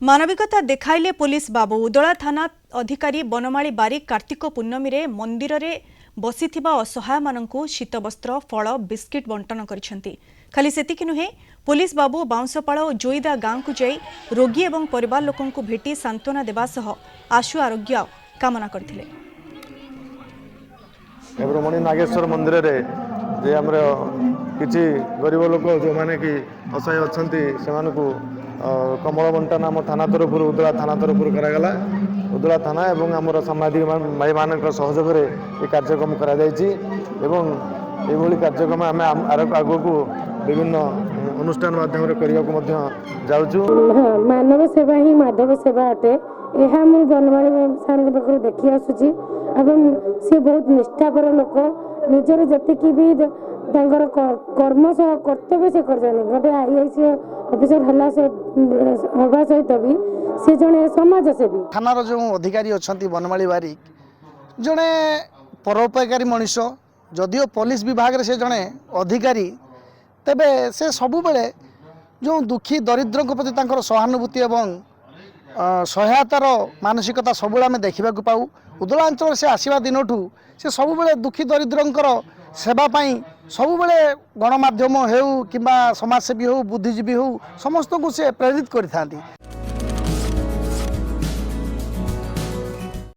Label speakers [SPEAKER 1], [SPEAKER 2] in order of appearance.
[SPEAKER 1] मानविकता देखाइले police बाबू उदला थाना अधिकारी बनमाली बारिक कार्तिक पूर्णमी रे मंदिर रे बसिथिबा असहाय माननकु शीतवस्त्र फल बिस्किट बंटन करिसेंती। खाली सेतिकी नुहे पुलिस बाबू बाउंसपाड़ और जोईदा गांव को जाई रोगी एवं परिवार लोकंकु भेटी सांत्वना देबा सह आशु आरोग्य कामना करथिले।
[SPEAKER 2] एब्रमणि नागेश्वर मंदिर रे जे हमर किछि गरीब लोक जो माने कि असहाय अछंती सेमानकु कमल बंटन आम थाना तरफ उदला थाना तरफ करागला। उदला थाना एवं आमर सामाजिक भाई मान सहयोग में ये कार्यक्रम करा कार्यक्रम आम आगो को विभिन्न अनुष्ठान माध्यम जाऊँ।
[SPEAKER 3] मानव सेवा ही माधव सेवा अटे। यह मुझे बनमाली सार पाखु देखी आसूची एवं सी बहुत निष्ठापर लोक निजर जी भी कर्म सह कर्तव्य से कर गोटे IAS ऑफिसर हवा सहित भी सी जड़े समाजसेवी
[SPEAKER 4] थानार जो अधिकारी अच्छा बनमाली बारिक जड़े परोपकारी मनीष जदिओ पुलिस विभाग से जड़े अधिकारी तेबे से सबु बेले जो दुखी दरिद्रों प्रति सहानुभूति एवं सहायतार मानसिकता सबुले आम देखा पाऊ। उदला अंचल से आसवा दिन से सबुले दुखी दरिद्रों सेवाई सबुले गणमाध्यम हो कि समाजसेवी हो बुद्धिजीवी हो समस्त को से प्रेरित करता।